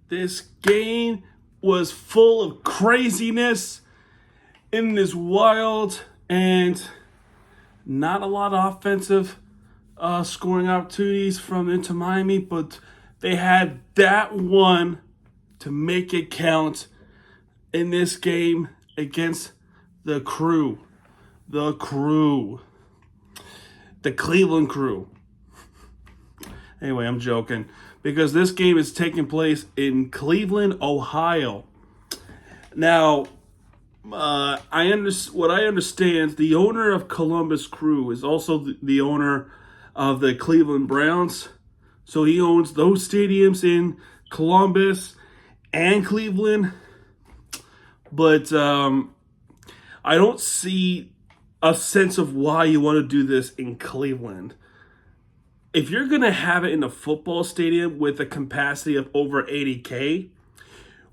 This game was full of craziness in this wild and not a lot of offensive scoring opportunities from Inter Miami, but they had that one to make it count in this game against the Crew. The Cleveland Crew. Anyway, I'm joking. Because this game is taking place in Cleveland, Ohio. Now, what I understand, the owner of Columbus Crew is also the owner of the Cleveland Browns. So he owns those stadiums in Columbus and Cleveland. But I don't see a sense of why you want to do this in Cleveland. If you're going to have it in a football stadium with a capacity of over 80K,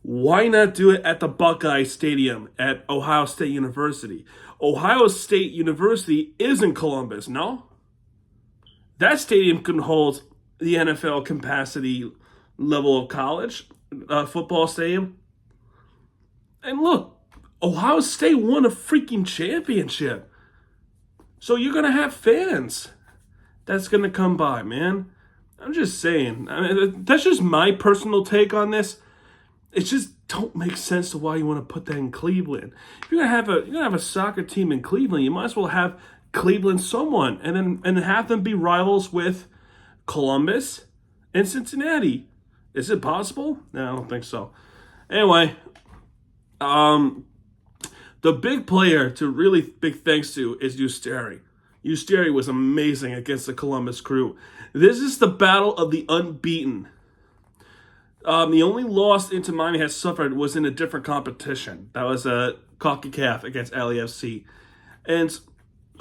why not do it at the Buckeye Stadium at Ohio State University? Ohio State University is in Columbus, no? That stadium can hold the NFL capacity level of college football stadium. And look, Ohio State won a freaking championship. So you're going to have fans that's going to come by, man. I'm just saying. I mean, that's just my personal take on this. It just don't make sense to why you want to put that in Cleveland. If you're gonna have a soccer team in Cleveland, you might as well have Cleveland someone and have them be rivals with Columbus and Cincinnati. Is it possible? No, I don't think so. Anyway, the big player to really big thanks to is Usteri. Usteri was amazing against the Columbus Crew. This is the battle of the unbeaten. The only loss Inter Miami has suffered was in a different competition. That was a CONCACAF against LAFC. And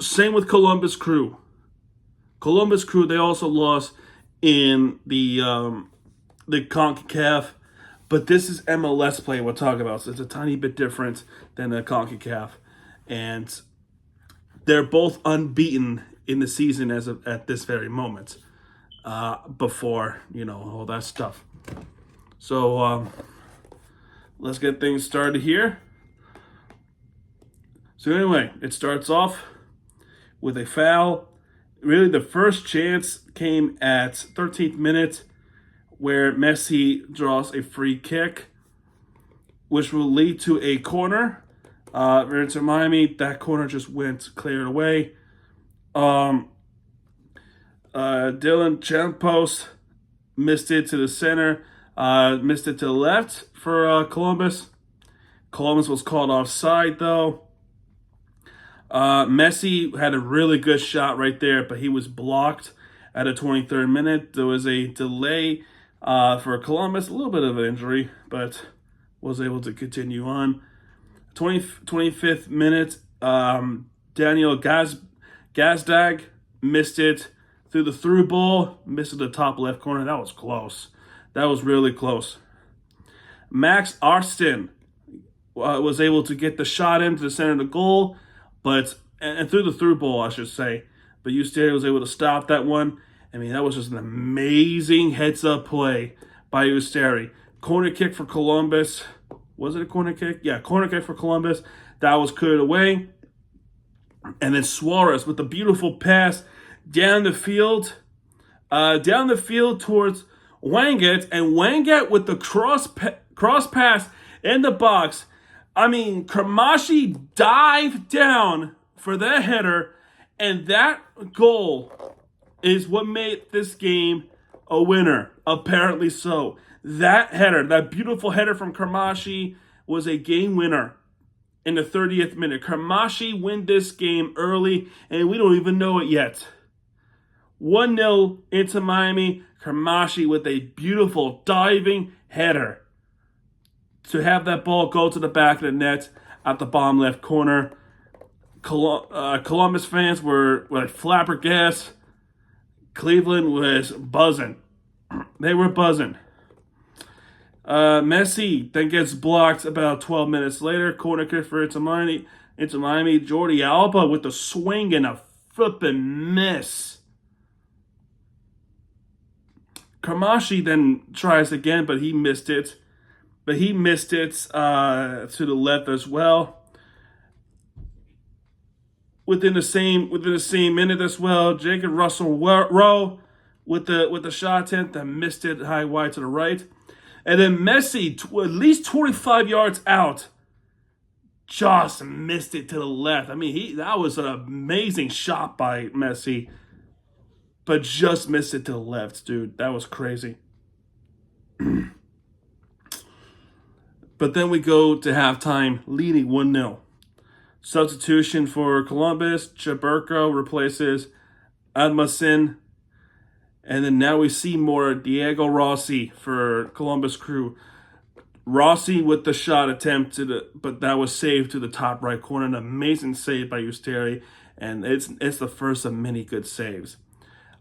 same with Columbus Crew. Columbus Crew, they also lost in the CONCACAF. But this is MLS play we're talking about, so it's a tiny bit different than the CONCACAF. And they're both unbeaten in the season at this very moment. Before, all that stuff. So, let's get things started here. So anyway, it starts off with a foul. Really, the first chance came at 13th minute, where Messi draws a free kick, which will lead to a corner. Inter Miami, that corner just went cleared away. Dylan Campos missed it to the center, missed it to the left for Columbus. Columbus was called offside, though. Messi had a really good shot right there, but he was blocked at the 23rd minute. There was a delay for Columbus, a little bit of an injury, but was able to continue on. 25th minute, Daniel Gazdag missed it through the through ball, missed it the top left corner. That was close. That was really close. Max Arston was able to get the shot into the center of the goal, and through the through ball, I should say. But Usteri was able to stop that one. I mean, that was just an amazing heads-up play by Usteri. Corner kick for Columbus. Was it a corner kick? Yeah, corner kick for Columbus. That was cleared away. And then Suarez with the beautiful pass down the field towards Wanget. And Wanget with the cross pass in the box. I mean, Kramashi dived down for that header. And that goal is what made this game a winner. Apparently so. That header, that beautiful header from Kramashi, was a game winner in the 30th minute. Kramashi win this game early, and we don't even know it yet. 1-0 into Miami. Kramashi with a beautiful diving header to have that ball go to the back of the net at the bottom left corner. Columbus fans were flabbergasted. Cleveland was buzzing. They were buzzing. Messi then gets blocked about 12 minutes later. Corner kick for Inter Miami. Jordi Alba with the swing and a flipping miss. Kramashi then tries again, but he missed it. but he missed it to the left as well. Within the same minute as well, Jacob Russell Rowe with the shot attempt that missed it high wide to the right, and then Messi at least 25 yards out just missed it to the left. I mean, that was an amazing shot by Messi, but just missed it to the left, dude. That was crazy. But then we go to halftime, leading 1-0. Substitution for Columbus, Chaburko replaces Admasin. And then now we see more Diego Rossi for Columbus Crew. Rossi with the shot attempt, but that was saved to the top right corner. An amazing save by Usteri, and it's the first of many good saves.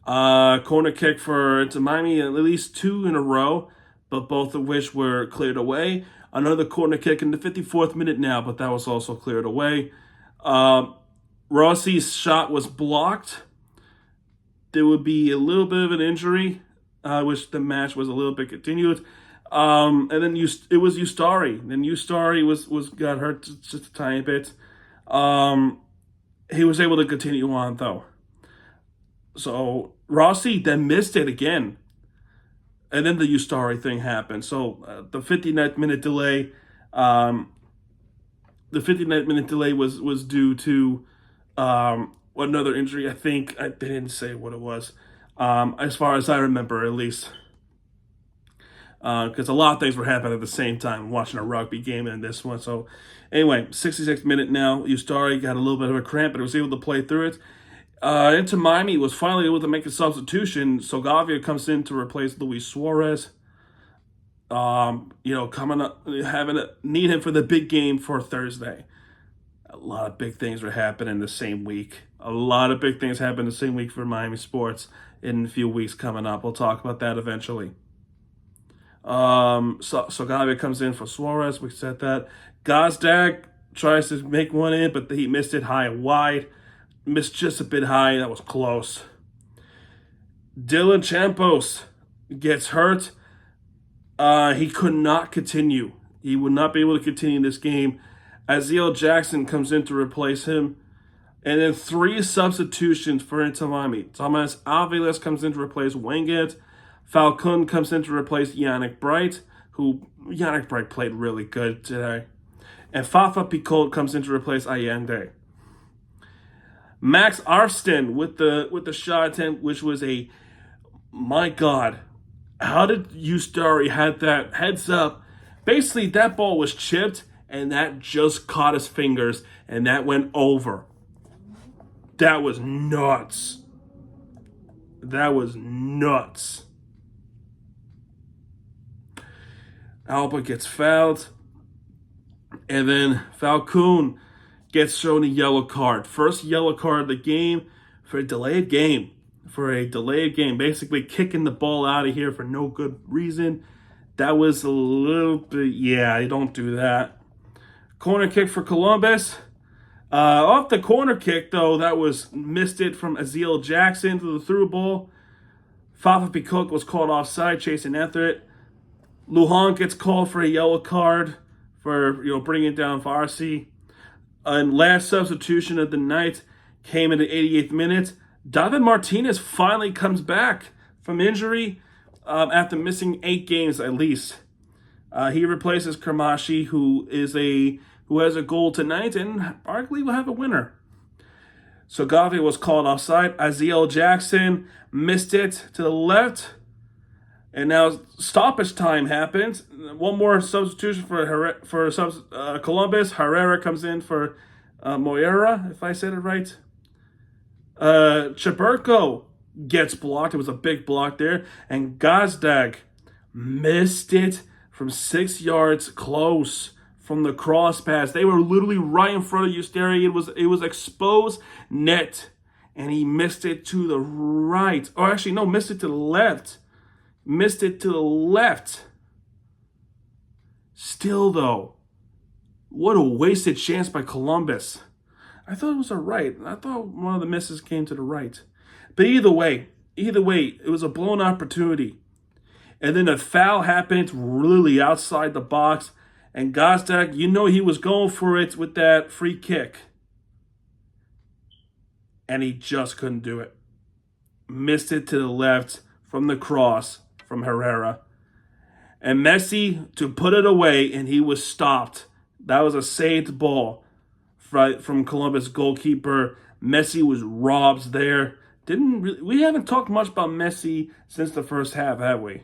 Corner kick for Miami, at least 2 in a row, but both of which were cleared away. Another corner kick in the 54th minute now, but that was also cleared away. Rossi's shot was blocked. There would be a little bit of an injury. I wish the match was a little bit continued. And then it was Ustari. Then Ustari was got hurt just a tiny bit. He was able to continue on though. So Rossi then missed it again. And then the Ustari thing happened. So the 59th minute delay, was due to another injury. I think they didn't say what it was, as far as I remember, at least. Because a lot of things were happening at the same time, watching a rugby game and this one. So anyway, 66th minute now, Ustari got a little bit of a cramp, but he was able to play through it. Into Miami was finally able to make a substitution. So Gavia comes in to replace Luis Suarez. Coming up, need him for the big game for Thursday. A lot of big things were happening the same week. A lot of big things happened the same week for Miami sports in a few weeks coming up. We'll talk about that eventually. So Gavia comes in for Suarez. We said that. Gazdag tries to make one in, but he missed it high and wide. Missed just a bit high. That was close. Dylan Campos gets hurt. He could not continue. He would not be able to continue this game. Aziel Jackson comes in to replace him. And then 3 substitutions for Inter Miami. Thomas Aviles comes in to replace Wenget. Falcon comes in to replace Yannick Bright, Yannick Bright played really good today. And Fafa Picot comes in to replace Allende. Max Arston with the shot attempt, which was my God, how did Ustari had that heads up? Basically, that ball was chipped, and that just caught his fingers, and that went over. That was nuts. That was nuts. Alba gets fouled, and then Falcon gets shown a yellow card. First yellow card of the game for a delayed game. Basically kicking the ball out of here for no good reason. That was a little bit, you don't do that. Corner kick for Columbus. Off the corner kick, though, that was missed it from Aziel Jackson to the through ball. Fafa Picot was called offside, chasing after it. Lujan gets called for a yellow card for bringing down Farsi. And last substitution of the night came in the 88th minute. David Martinez finally comes back from injury after missing 8 games at least. He replaces Kermashi, who has a goal tonight and arguably will have a winner. So Gavia was called offside. Aziel Jackson missed it to the left. And now stoppage time happens. One more substitution for Columbus. Herrera comes in for Moira, if I said it right. Chaburko gets blocked. It was a big block there. And Gazdag missed it from 6 yards close from the cross pass. They were literally right in front of Usteri. It was exposed net. And he missed it to the right. Or actually, no, missed it to the left. Still, though, what a wasted chance by Columbus. I thought it was a right. I thought one of the misses came to the right. But either way, it was a blown opportunity. And then a foul happened really outside the box. And Gostek, he was going for it with that free kick. And he just couldn't do it. Missed it to the left from the cross from Herrera. And Messi to put it away, and he was stopped. That was a saved ball from Columbus goalkeeper. Messi was robbed there. We haven't talked much about Messi since the first half, have we?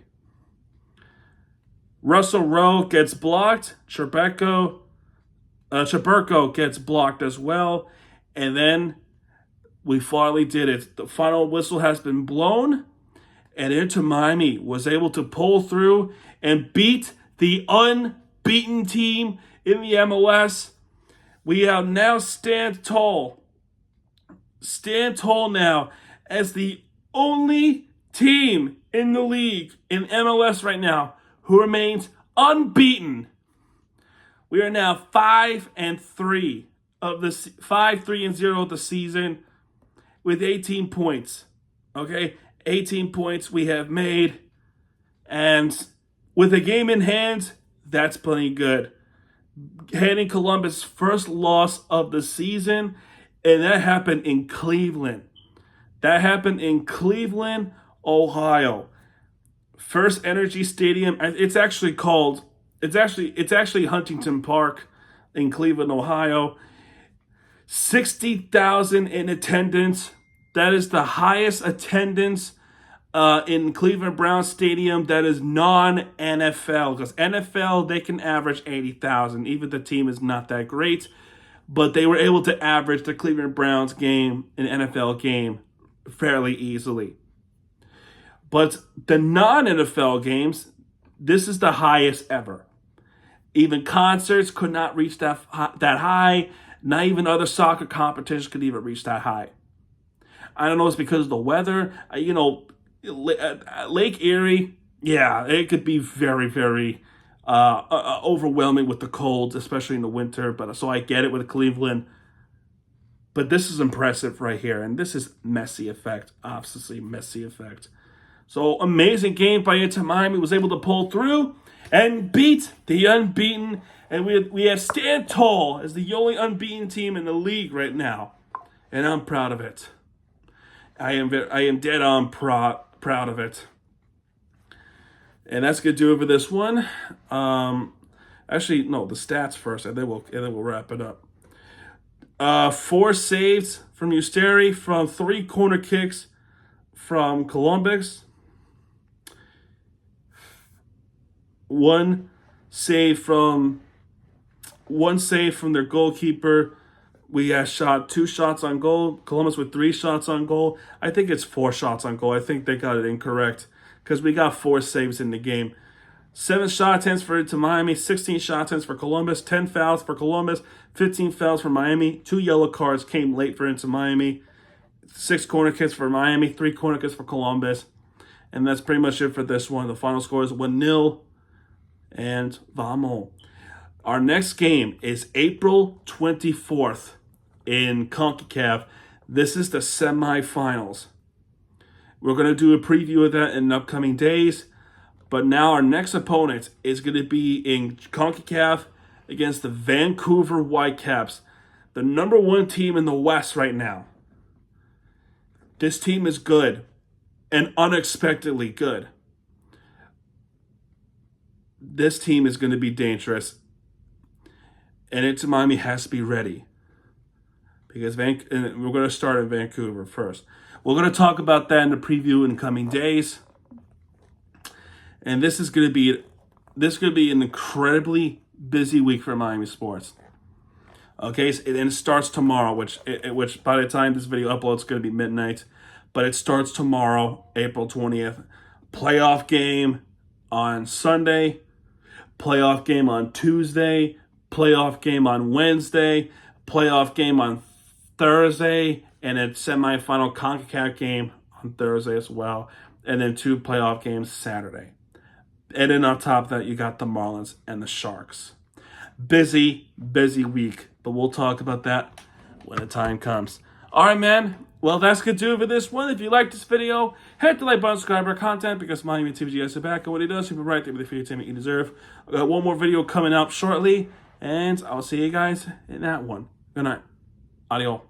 Russell Rowe gets blocked. Chaburko gets blocked as well. And then we finally did it. The final whistle has been blown. And Inter Miami was able to pull through and beat the unbeaten team in the MLS. We are now stand tall. Stand tall now as the only team in the league in MLS right now who remains unbeaten. We are now 5-3 of the 5-3-0 of the season with 18 points. Okay, 18 points we have made, and with a game in hand, that's plenty good. Handing Columbus' first loss of the season, and that happened in Cleveland. Ohio. First Energy Stadium. It's actually Huntington Park in Cleveland, Ohio. 60,000 in attendance. That is the highest attendance in Cleveland Browns Stadium that is non-NFL. Because NFL, they can average 80,000. Even the team is not that great. But they were able to average the Cleveland Browns game, an NFL game, fairly easily. But the non-NFL games, this is the highest ever. Even concerts could not reach that high. Not even other soccer competitions could even reach that high. I don't know if it's because of the weather. Lake Erie, yeah, it could be very, very overwhelming with the cold, especially in the winter. But so I get it with Cleveland. But this is impressive right here. And this is Messi effect. Obviously, Messi effect. So amazing game by Inter Miami. Was able to pull through and beat the unbeaten. And we have stand tall as the only unbeaten team in the league right now. And I'm proud of it. I am dead on proud of it. And that's going to do it for this one. Actually, no, the stats first, and then we'll wrap it up. 4 saves from Usteri from 3 corner kicks from Columbus. 1 save from their goalkeeper. We shot 2 shots on goal. Columbus with 3 shots on goal. I think it's 4 shots on goal. I think they got it incorrect because we got 4 saves in the game. 7 shot attempts for Miami, 16 shot attempts for Columbus, 10 fouls for Columbus, 15 fouls for Miami. 2 yellow cards came late for Miami. 6 corner kicks for Miami, 3 corner kicks for Columbus. And that's pretty much it for this one. The final score is 1-0. And vamos. Our next game is April 24th in CONCACAF. This is the semifinals. We're going to do a preview of that in upcoming days. But now our next opponent is going to be in CONCACAF against the Vancouver Whitecaps, the number 1 team in the West right now. This team is good and unexpectedly good. This team is going to be dangerous. And Inter Miami has to be ready. Because we're going to start in Vancouver first. We're going to talk about that in the preview in coming days. And this is going to be an incredibly busy week for Miami sports. Okay, and it starts tomorrow, which by the time this video uploads, it's going to be midnight. But it starts tomorrow, April 20th. Playoff game on Sunday. Playoff game on Tuesday. Playoff game on Wednesday. Playoff game on Thursday. And a semifinal CONCACAF game on Thursday as well. And then 2 playoff games Saturday. And then on top of that, you got the Marlins and the Sharks. Busy week. But we'll talk about that when the time comes. All right, man. Well, that's going to do it for this one. If you like this video, hit the like button, subscribe our content, because my name is TVG guys are back, and what he does, he'll be right there with the entertainment you deserve. I got one more video coming up shortly, and I'll see you guys in that one. Good night. Adios.